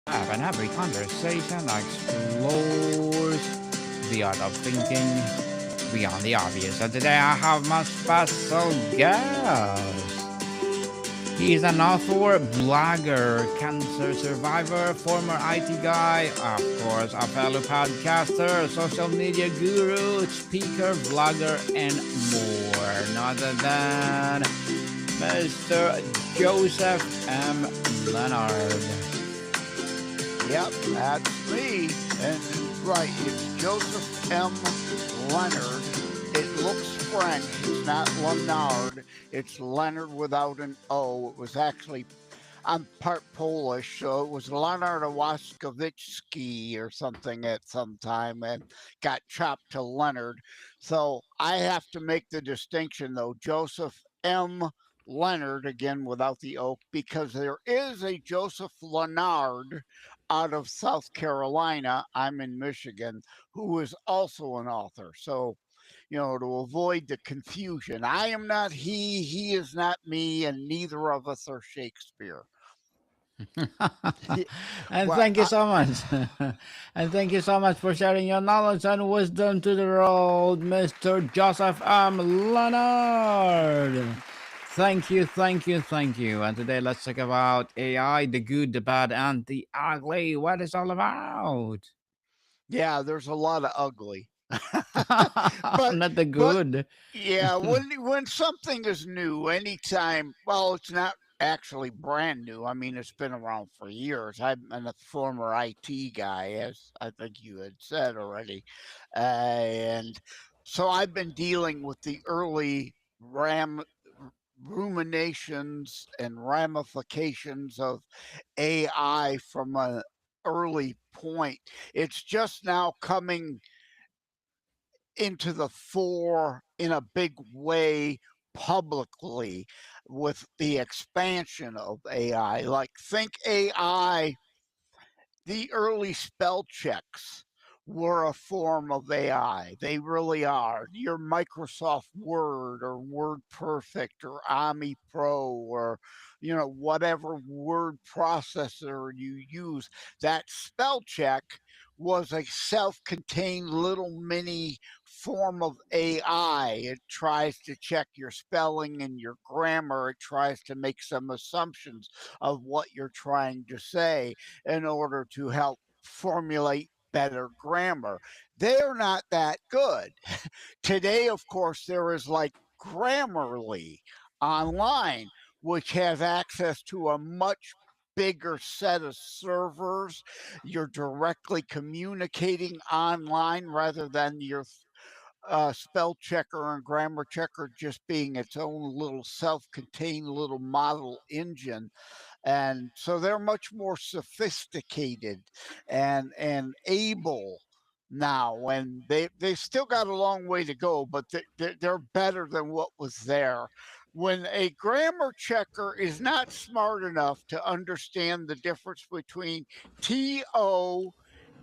And every conversation explores the art of thinking beyond the obvious. And today I have my special guest. He's an author, blogger, cancer survivor, former IT guy, of course, a fellow podcaster, social media guru, speaker, vlogger, and more. None other than Mr. Joseph M. Leonard. Yep, that's me. And right, it's Joseph M. Leonard. It looks French. It's not Lenard. It's Leonard without an O. It was actually, I'm part Polish, so it was Leonard Waskowicki or something at some time and got chopped to Leonard. So I have to make the distinction though. Joseph M. Leonard, again without the O, because there is a Joseph Lenard out of South Carolina. I'm in Michigan, who is also an author. So, to avoid the confusion, I am not he is not me, and neither of us are Shakespeare. And well, thank you so much. And thank you so much for sharing your knowledge and wisdom to the world, Mr. Joseph M. Leonard. Thank you, thank you, thank you. And today let's talk about AI, the good, the bad, and the ugly. What it's all about. yeah, there's a lot of ugly. but Not the but good. yeah, when something is new, anytime, well, it's not actually brand new. I mean, it's been around for years. I'm a former IT guy, as I think you had said already, and so I've been dealing with the early ram ruminations and ramifications of AI from an early point. It's just now coming into the fore in a big way publicly with the expansion of AI. Like, think AI, the early spell checks were a form of AI. They really are. Your Microsoft Word or Word Perfect or Ami Pro or whatever word processor you use, that spell check was a self-contained little mini form of AI. It tries to check your spelling and your grammar. It tries to make some assumptions of what you're trying to say in order to help formulate better grammar. They're not that good. Today, of course, there is like Grammarly online, which has access to a much bigger set of servers. You're directly communicating online rather than your spell checker and grammar checker just being its own little self contained little model engine, and so they're much more sophisticated and able now, and they still got a long way to go, but they're better than what was there. When a grammar checker is not smart enough to understand the difference between TO,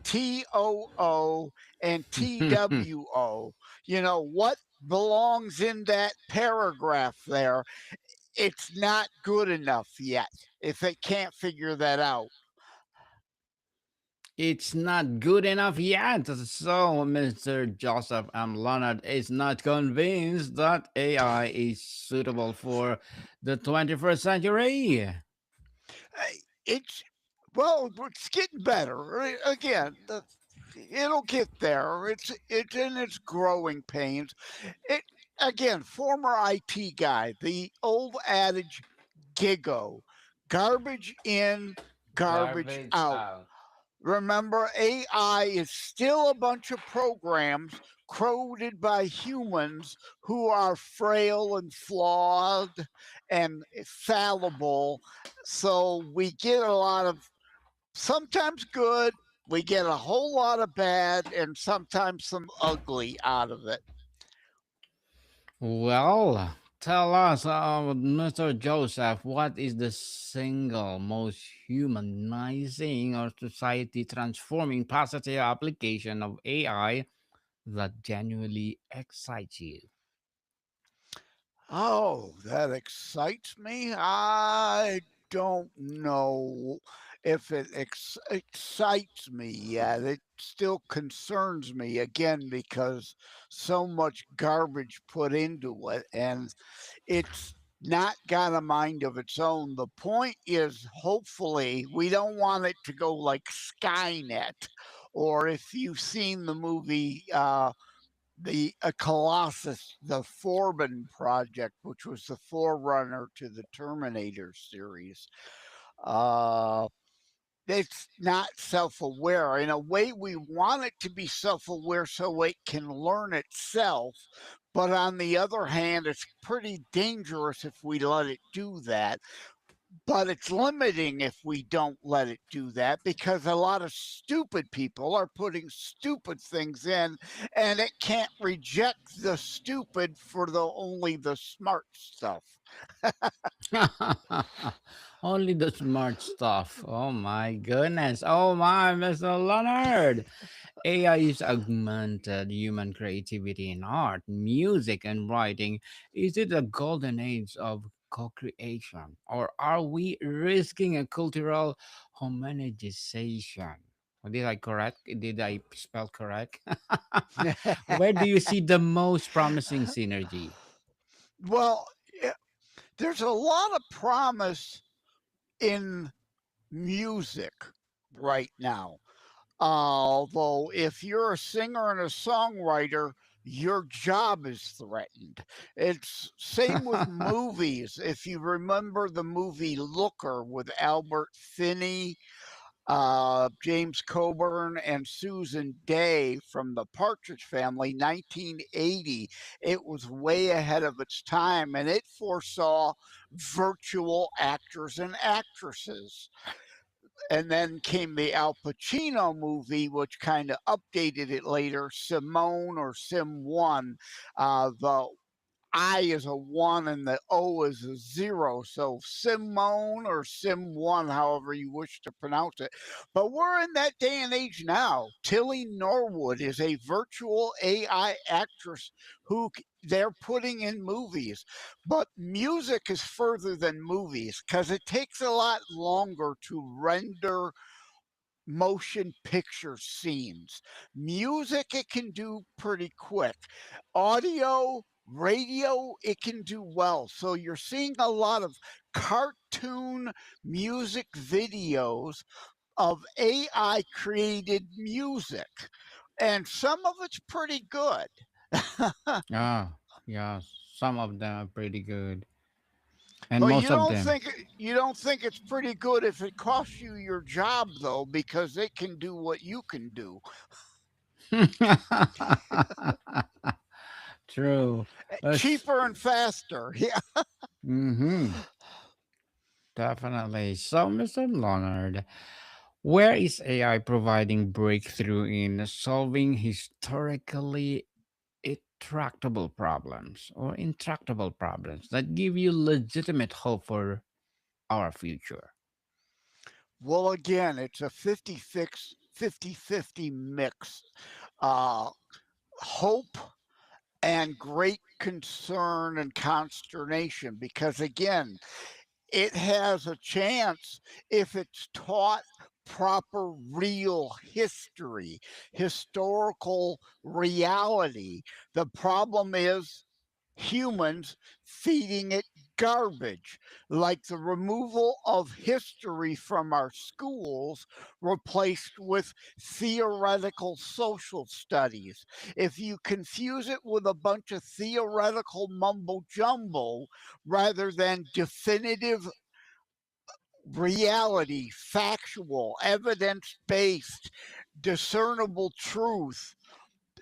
TOO, and TWO, what belongs in that paragraph there, it's not good enough yet if they can't figure that out. It's not good enough yet. So, Mr. Joseph M. Leonard is not convinced that AI is suitable for the 21st century. It's it's getting better. Again, it'll get there. It's in its growing pains. It again, former IT guy, the old adage, gigo, garbage in, garbage Garbage out. out. Remember, AI is still a bunch of programs coded by humans who are frail and flawed and fallible. So we get a lot of sometimes good, we get a whole lot of bad, and sometimes some ugly out of it. Well, tell us, Mr. Joseph, what is the single most humanizing or society transforming positive application of AI that genuinely excites you? Oh, that excites me. I don't know. if it excites me yet. It still concerns me again because so much garbage put into it and it's not got a mind of its own. The point is, hopefully, we don't want it to go like Skynet, or if you've seen the movie, the Colossus, the Forbin project, which was the forerunner to the Terminator series. Uh, it's not self-aware. In a way, we want it to be self-aware so it can learn itself. But on the other hand, it's pretty dangerous if we let it do that. But it's limiting if we don't let it do that because a lot of stupid people are putting stupid things in and it can't reject the stupid for the only the smart stuff. Only the smart stuff. Oh my goodness. Oh my, Mr. Leonard. AI is augmented human creativity in art, music, and writing. Is it a golden age of co creation? Or are we risking a cultural homogenization? Did I correct? Did I spell correct? Where do you see the most promising synergy? Well, there's a lot of promise in music right now. Although, if you're a singer and a songwriter, your job is threatened. It's same with movies. If you remember the movie Looker with Albert Finney, James Coburn, and Susan Day from the Partridge Family, 1980. It was way ahead of its time and it foresaw virtual actors and actresses. And then came the Al Pacino movie, which kind of updated it later, Simone or Sim One. The I is a one and the O is a zero. So Simone or Sim One, however you wish to pronounce it. But we're in that day and age now. Tilly Norwood is a virtual AI actress who they're putting in movies. But music is further than movies because it takes a lot longer to render motion picture scenes. Music, it can do pretty quick. Audio, radio, it can do well. So you're seeing a lot of cartoon music videos of AI created music, and some of it's pretty good. Ah, yeah, some of them are pretty good. And But most of them. you don't think it's pretty good if it costs you your job though, because it can do what you can do. True. Let's. Cheaper and faster. Yeah. Mm-hmm. Definitely. So, Mr. Leonard, where is AI providing breakthrough in solving historically intractable problems or intractable problems that give you legitimate hope for our future? Well, again, it's a 50-50 mix. Uh, hope and great concern and consternation because, again, it has a chance if it's taught proper real history, historical reality. The problem is humans feeding it garbage, like the removal of history from our schools, replaced with theoretical social studies. If you confuse it with a bunch of theoretical mumbo jumbo rather than definitive reality, factual, evidence based, discernible truth,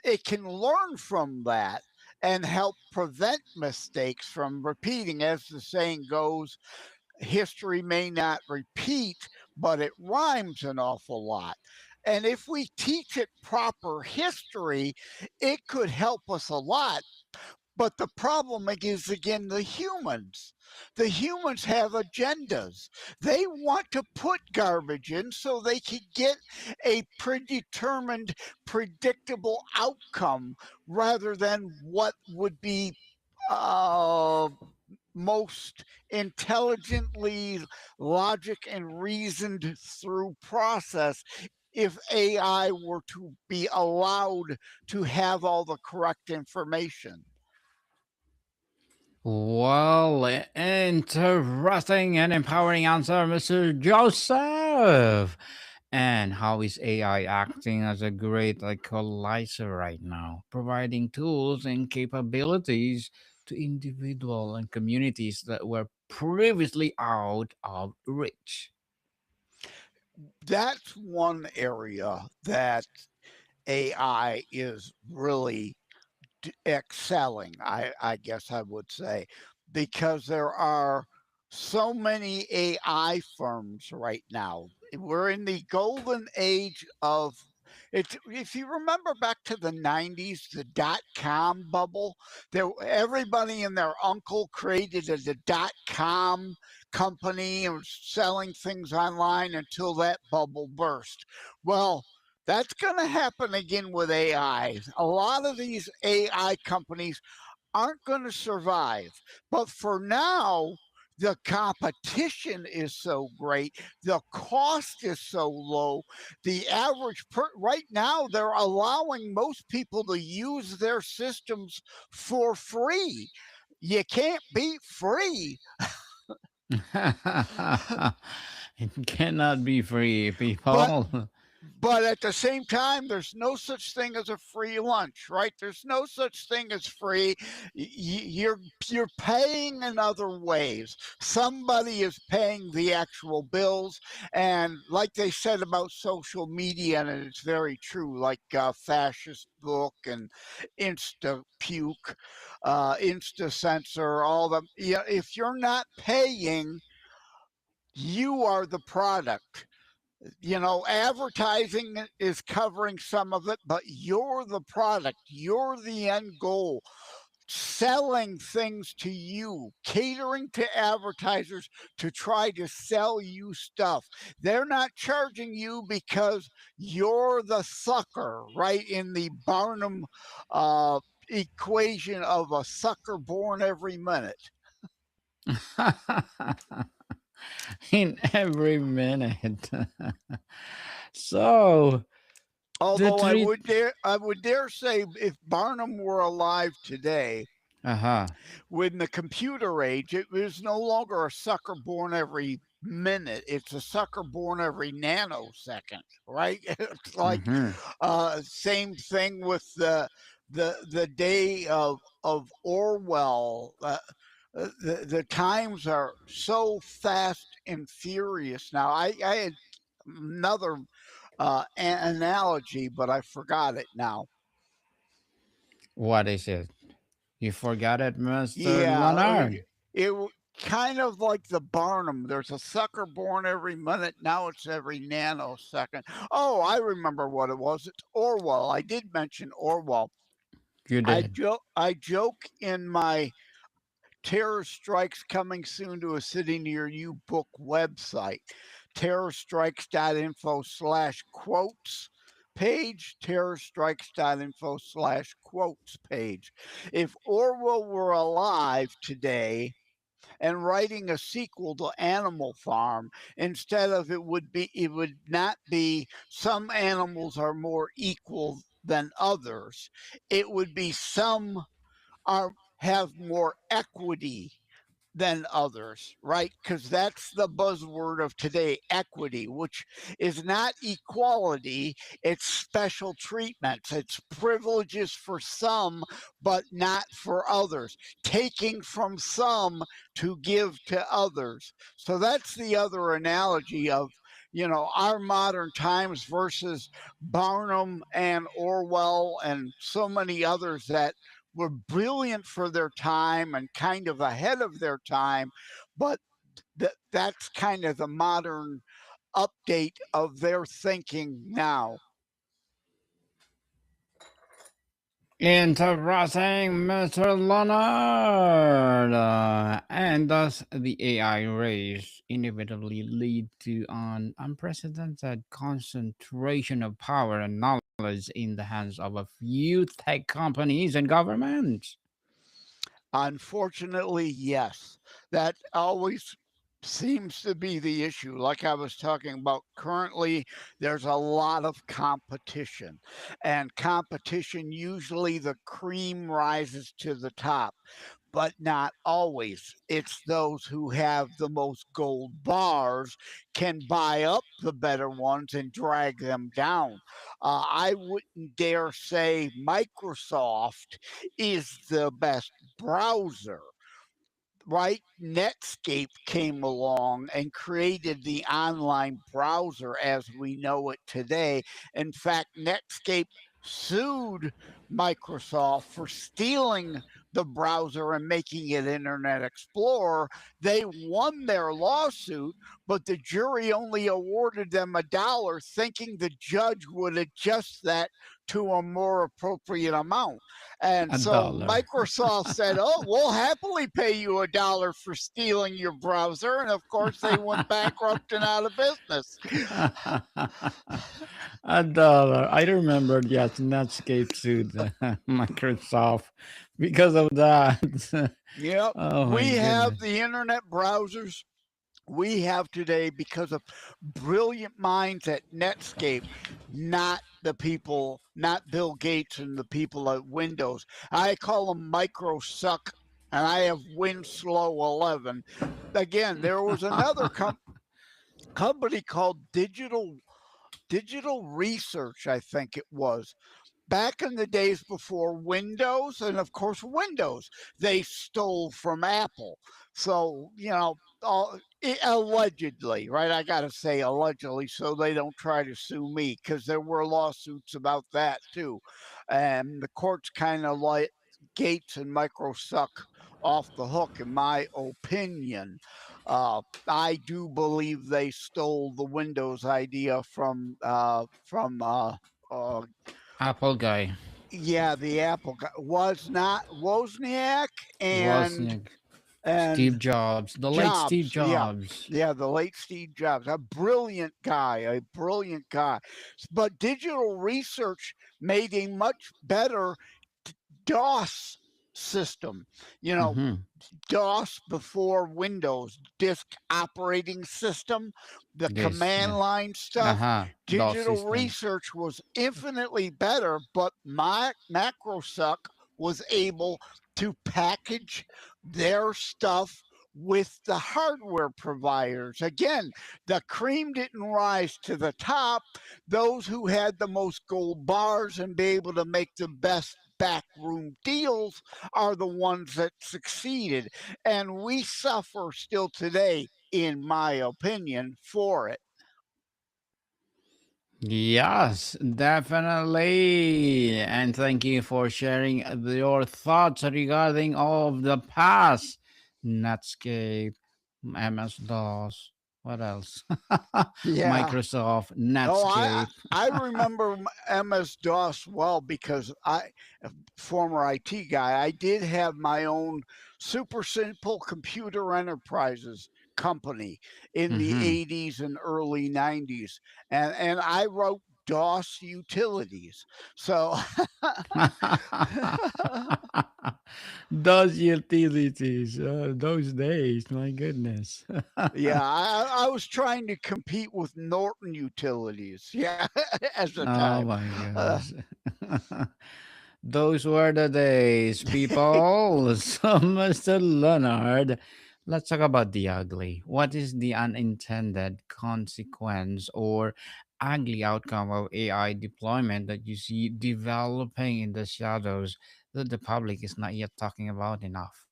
it can learn from that and help prevent mistakes from repeating. As the saying goes, history may not repeat, but it rhymes an awful lot. And if we teach it proper history, it could help us a lot. But the problem is, again, the humans. The humans have agendas. They want to put garbage in so they can get a predetermined, predictable outcome rather than what would be uh, most intelligently logic and reasoned through process if AI were to be allowed to have all the correct information. Well, interesting and empowering answer, Mr. Joseph. And how is AI acting as a great equalizer right now, providing tools and capabilities to individual and communities that were previously out of reach? That's one area that AI is really excelling, I guess I would say, because there are so many AI firms right now. We're in the golden age of it. If you remember back to the 90s, the .com bubble, there everybody and their uncle created a .com company and was selling things online until that bubble burst. Well, that's going to happen again with AI. A lot of these AI companies aren't going to survive. But for now, the competition is so great, the cost is so low. The right now they're allowing most people to use their systems for free. You can't beat free. It cannot be free, But people. But at the same time, there's no such thing as a free lunch, right? There's no such thing as free. You're paying in other ways. Somebody is paying the actual bills, and like they said about social media, and it's very true. Like fascist book and Insta puke, Insta censor, all the. Yeah, if you're not paying, you are the product. Advertising is covering some of it, but you're the product, you're the end goal. Selling things to you, catering to advertisers to try to sell you stuff. They're not charging you because you're the sucker, right? In the Barnum uh, equation of a sucker born every minute. In every minute. So, the Although treat. I would dare say if Barnum were alive today, Uh huh. with the computer age, it was no longer a sucker born every minute. It's a sucker born every nanosecond, right? It's like Mm-hmm. same thing with the day of Orwell. The times are so fast and furious now. I had another analogy, but I forgot it now. What is it? You forgot it, Mr. Yeah, Leonard. kind of like the Barnum. There's a sucker born every minute. Now it's every nanosecond. Oh, I remember what it was. It's Orwell. I did mention Orwell. You did. I joke in my Terror Strikes Coming Soon to a City Near You book website, terrorstrikes.info/quotes page, terrorstrikes.info/quotes page. If Orwell were alive today, and writing a sequel to Animal Farm, instead of it would not be some animals are more equal than others. It would be some are have more equity than others, right? Because that's the buzzword of today, equity, which is not equality, it's special treatments, it's privileges for some, but not for others, taking from some to give to others. So that's the other analogy of. Our modern times versus Barnum and Orwell and so many others that were brilliant for their time and kind of ahead of their time, but that's kind of the modern update of their thinking now. Interesting, Mr. Leonard. And thus, the AI race inevitably lead to an unprecedented concentration of power and knowledge in the hands of a few tech companies and governments. Unfortunately, yes. That always seems to be the issue. Like I was talking about, currently, there's a lot of competition, and competition usually the cream rises to the top, but not always. It's those who have the most gold bars can buy up the better ones and drag them down. I wouldn't dare say Microsoft is the best browser, right? Netscape came along and created the online browser as we know it today. In fact, Netscape sued Microsoft for stealing the browser and making it Internet Explorer. They won their lawsuit, but the jury only awarded them $1, thinking the judge would adjust that to a more appropriate amount. And A so dollar. Microsoft said, "Oh, we'll happily pay you $1 for stealing your browser." And of course, they went bankrupt and out of business. A dollar. I remember, yes, Netscape sued Microsoft because of that. Yep. Oh my We have goodness. the internet browsers we have today because of brilliant minds at Netscape, not the people, not Bill Gates and the people at Windows. I call them micro suck, and I have Winslow 11. Again, there was another company called Digital Research, I think it was, back in the days before Windows, and of course Windows, they stole from Apple. So allegedly, right? I got to say allegedly, so they don't try to sue me, because there were lawsuits about that too, and the courts kind of let Gates and Microsuck off the hook, in my opinion. I do believe they stole the Windows idea from Apple guy. yeah, the Apple guy was not Wozniak and Wozniak. Steve and Jobs. The late Steve Jobs. Yeah, Jobs. yeah, the late Steve Jobs, a brilliant guy, a brilliant guy. But digital research made a much better DOS system. You know, Mm-hmm. DOS before Windows, disk operating system, the This, command yeah. line stuff. Uh-huh. DOS Digital system. research was infinitely better, but my MacroSuck was able to package their stuff with the hardware providers. Again, the cream didn't rise to the top. Those who had the most gold bars and be able to make the best backroom deals are the ones that succeeded. And we suffer still today, in my opinion, for it. Yes, definitely. And thank you for sharing your thoughts regarding all of the past. Netscape, MS-DOS, what else? Yeah. Microsoft, Oh, Netscape. I remember MS DOS well, because former IT guy, I did have my own super simple computer enterprises company in the Mm-hmm. 80s and early 90s, and I wrote DOS utilities. So Those utilities, those days, my goodness. yeah, I was trying to compete with Norton Utilities. Yeah, at the Oh time. my Uh, goodness. Those were the days, people. So, Mr. Leonard, let's talk about the ugly. What is the unintended consequence or ugly outcome of AI deployment that you see developing in the shadows that the public is not yet talking about enough?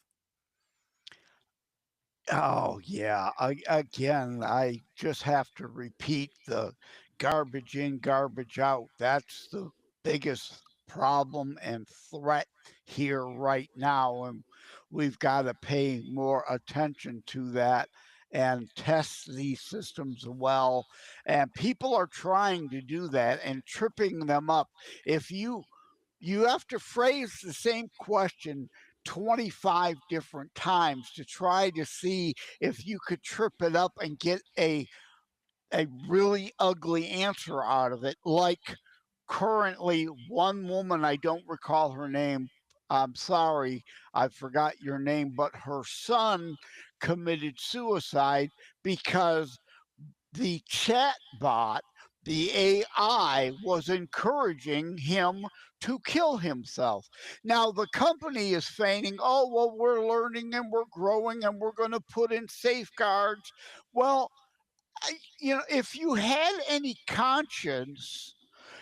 oh yeah, again, I just have to repeat the garbage in, garbage out. That's the biggest problem and threat here right now, and we've got to pay more attention to that and test these systems well. And people are trying to do that and tripping them up. If you have to phrase the same question 25 different times to try to see if you could trip it up and get a really ugly answer out of it. Like currently, one woman, I don't recall her name, I'm sorry, I forgot your name, but her son committed suicide because the chat bot, the AI, was encouraging him to kill himself. Now, the company is feigning, oh, well, we're learning and we're growing and we're going to put in safeguards. Well, if you had any conscience,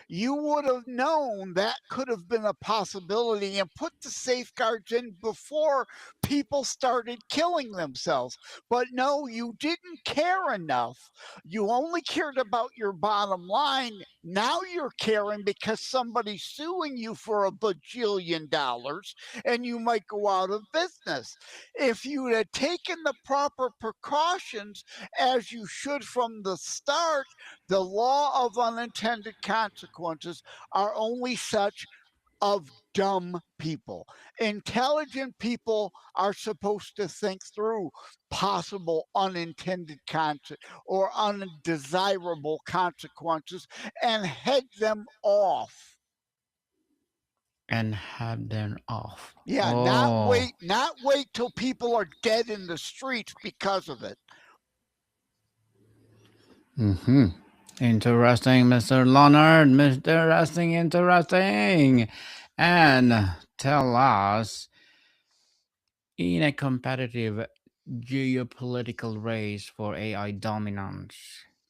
you would have known that could have been a possibility and put the safeguards in before people started killing themselves. But no, you didn't care enough. You only cared about your bottom line. Now you're caring because somebody's suing you for a bajillion dollars and you might go out of business. If you had taken the proper precautions as you should from the start, the law of unintended consequences are only such of dumb people. Intelligent people are supposed to think through possible unintended or undesirable consequences and head them off. And have them off. Yeah, Oh. not wait till people are dead in the streets because of it. Mm-hmm. Interesting, Mr. Leonard. Interesting. And tell us, in a competitive geopolitical race for AI dominance,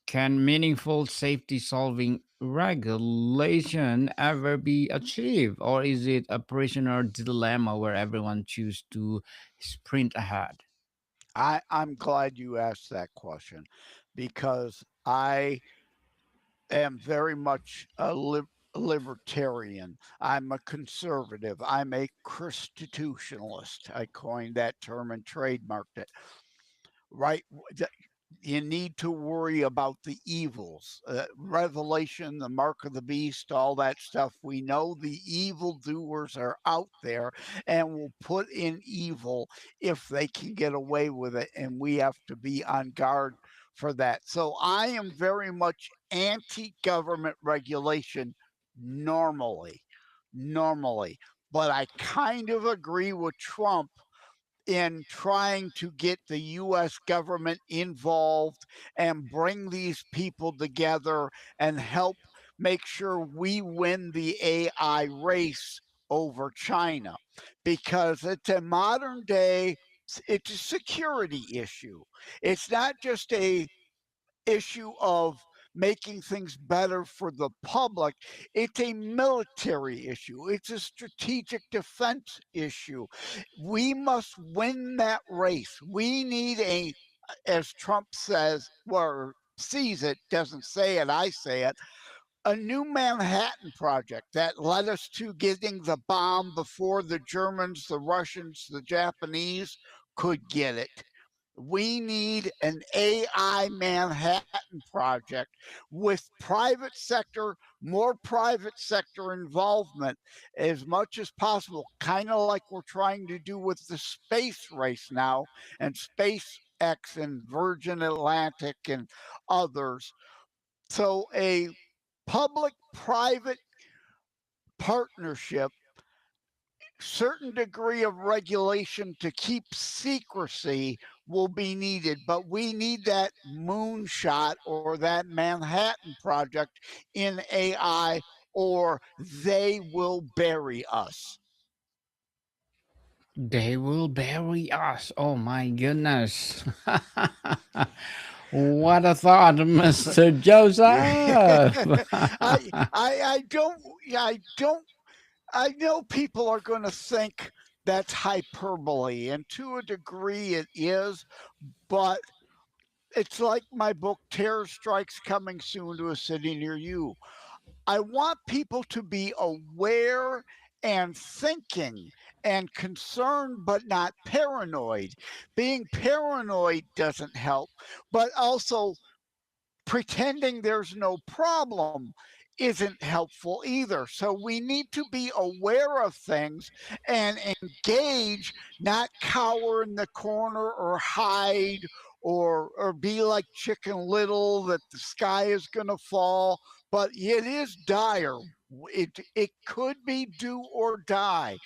can meaningful safety solving regulation ever be achieved? Or is it a prisoner dilemma where everyone chooses to sprint ahead? I'm glad you asked that question because I am very much a libertarian. I'm a conservative. I'm a constitutionalist. I coined that term and trademarked it. Right? You need to worry about the evils. Revelation, the mark of the beast, all that stuff. We know the evildoers are out there and will put in evil if they can get away with it. And we have to be on guard for that. So I am very much anti government regulation normally. Normally. But I kind of agree with Trump in trying to get the US government involved and bring these people together and help make sure we win the AI race over China because it's a modern day it's a security issue. It's not just a issue of making things better for the public. It's a military issue. It's a strategic defense issue. We must win that race. We need as Trump says, or sees it, doesn't say it, I say it, a new Manhattan Project that led us to getting the bomb before the Germans, the Russians, the Japanese could get it. We need an AI Manhattan Project with private sector, more private sector involvement as much as possible, kind of like we're trying to do with the space race now and SpaceX and Virgin Atlantic and others. So, a public private partnership, certain degree of regulation to keep secrecy will be needed, but we need that moonshot or that Manhattan Project in AI, or they will bury us. They will bury us. Oh my goodness. What a thought, Mr. Joseph. I don't, I don't, I know people are going to think that's hyperbole, and to a degree it is, but it's like my book, Terror Strikes Coming Soon to a City Near You. I want people to be aware and thinking and concerned, but not paranoid. Being paranoid doesn't help, but also pretending there's no problem isn't helpful either. So we need to be aware of things and engage, not cower in the corner or hide or be like Chicken Little that the sky is going to fall. But it is dire. It could be do or die.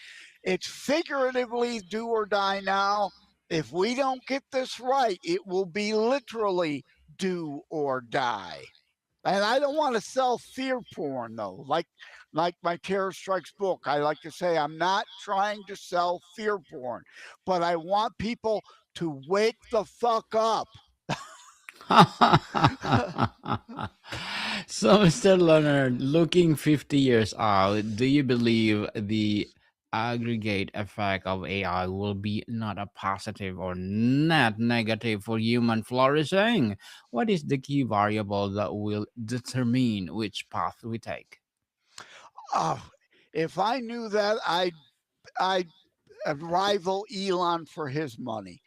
It's figuratively do or die now. If we don't get this right, it will be literally do or die. And I don't want to sell fear porn though. Like my Terror Strikes book, I like to say I'm not trying to sell fear porn, but I want people to wake the fuck up. So, Mr. Leonard, looking 50 years out, do you believe the aggregate effect of AI will be not a positive or net negative for human flourishing? What is the key variable that will determine which path we take? Oh, if I knew that, I'd rival Elon for his money.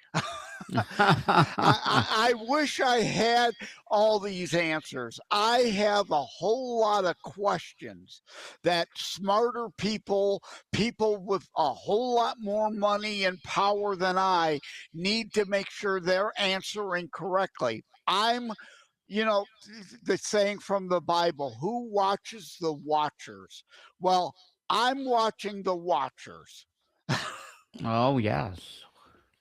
I wish I had all these answers. I have a whole lot of questions that smarter people, people with a whole lot more money and power than I, need to make sure they're answering correctly. I'm, the saying from the Bible, who watches the watchers? Well, I'm watching the watchers. Oh, yes.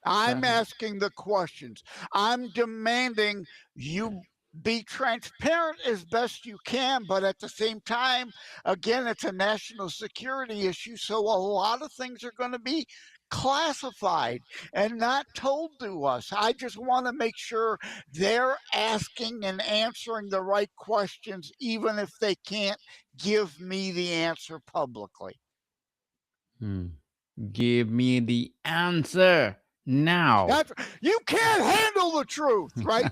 I'm Definitely. asking the questions. I'm demanding you be transparent as best you can, but at the same time, again, it's a national security issue. So a lot of things are going to be classified and not told to us. I just want to make sure they're asking and answering the right questions, even if they can't give me the answer publicly. Hmm. Give me the answer now. That's you can't handle the truth, right?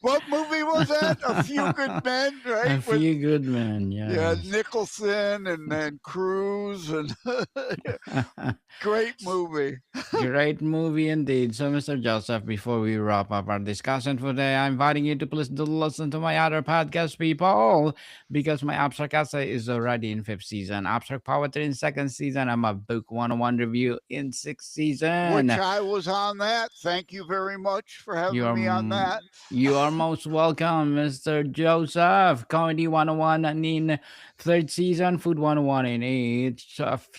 What movie was that? A Few Good Men, right? A With few good men, yeah, yes. Nicholson and Cruz and great movie. Great movie indeed. So, Mr. Joseph, before we wrap up our discussion for today, I'm inviting you to please do listen to my other podcast, people, because my abstract essay is already in fifth season, abstract poetry in second season, and my book 101 review in sixth Which season. I was on that. Thank you very much for You having are me on that. you are most welcome, Mr. Joseph. Comedy 101 in third season, Food 101 in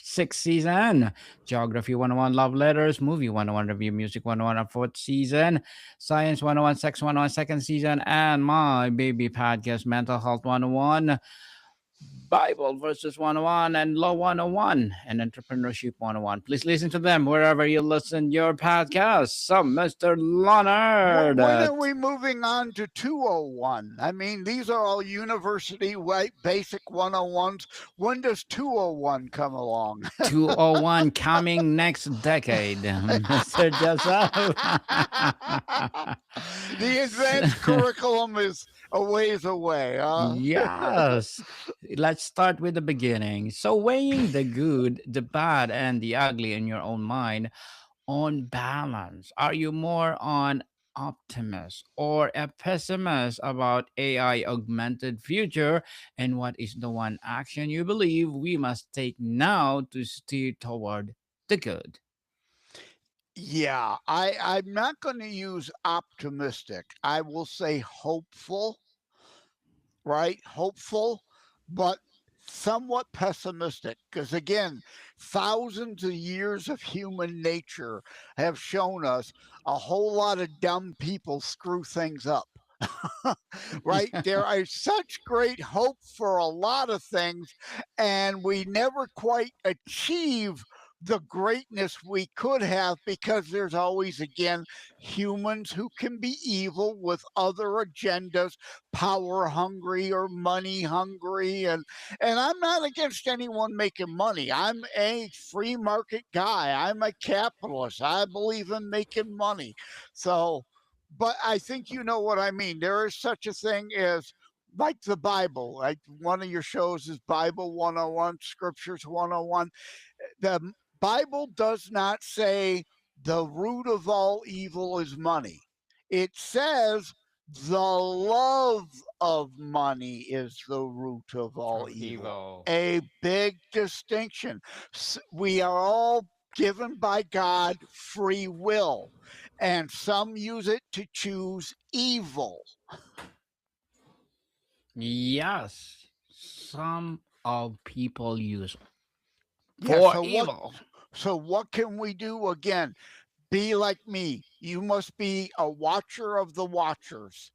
sixth season, Geography 101 Love Letters, Movie 101 Review, Music 101 fourth season, Science 101 Sex 101 second season, and my baby podcast Mental Health 101, Bible versus 101 and Law 101 and Entrepreneurship 101. Please listen to them wherever you listen your podcast. So, Mr. Leonard, When are we moving on to 201? I mean, these are all university white basic 101s. When does 201 come along? 201 coming next decade, Mr. Joseph. The advanced curriculum is a ways away. Yes. Let's start with the beginning. So, weighing the good, the bad, and the ugly in your own mind, on balance, are you more on optimist or a pessimist about AI augmented future? And what is the one action you believe we must take now to steer toward the good? Yeah, I'm not going to use optimistic. I will say hopeful, right? Hopeful, but somewhat pessimistic. Because again, thousands of years of human nature have shown us a whole lot of dumb people screw things up. Right? There is such great hope for a lot of things, and we never quite achieve the greatness we could have because there's always, again, humans who can be evil with other agendas, power hungry or money hungry. And I'm not against anyone making money. I'm a free market guy, I'm a capitalist, I believe in making money. So but I think you know what I mean. There is such a thing as like the Bible. Like one of your shows is Bible 101, Scriptures 101. The Bible does not say the root of all evil is money. It says the love of money is the root of all Of evil. evil. A big distinction. We are all given by God free will, and some use it to choose evil. Yes, some of people use Yeah, for evil. so what can we do again? Be like me. You must be a watcher of the watchers.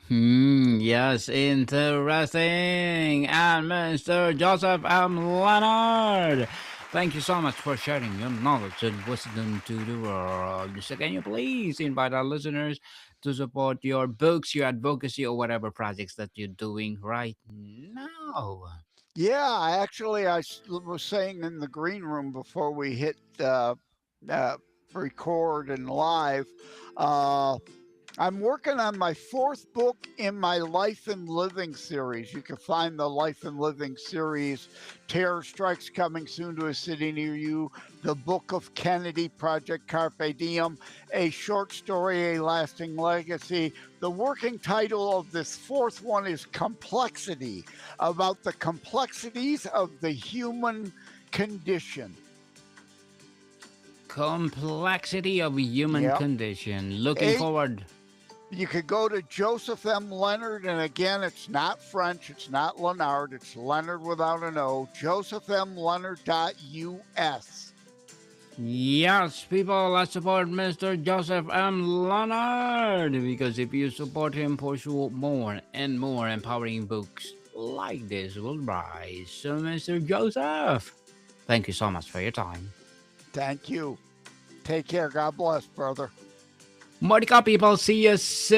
Yes, interesting. And Mr. Joseph M.Lenard, thank you so much for sharing your knowledge and wisdom to the world. So, can you please invite our listeners to support your books, your advocacy, or whatever projects that you're doing right now? Yeah, was saying in the green room before we hit uh, record and live. Uh, I'm working on my fourth book in my Life and Living series. You can find the Life and Living series. Terror Strikes Coming Soon to a City Near You. The Book of Kennedy, Project Carpe Diem. A Short Story, A Lasting Legacy. The working title of this fourth one is Complexity, about the complexities of the human condition. Complexity of human Yep. condition. Looking A forward. You could go to Joseph M. Leonard, and again, it's not French, it's not Leonard, it's Leonard without an O, josephmleonard.us. Yes, people, let's support Mr. Joseph M. Leonard because if you support him, for sure, more and more empowering books like this will rise. So, Mr. Joseph, thank you so much for your time. Thank you. Take care. God bless, brother. Mordecai, people, see you soon.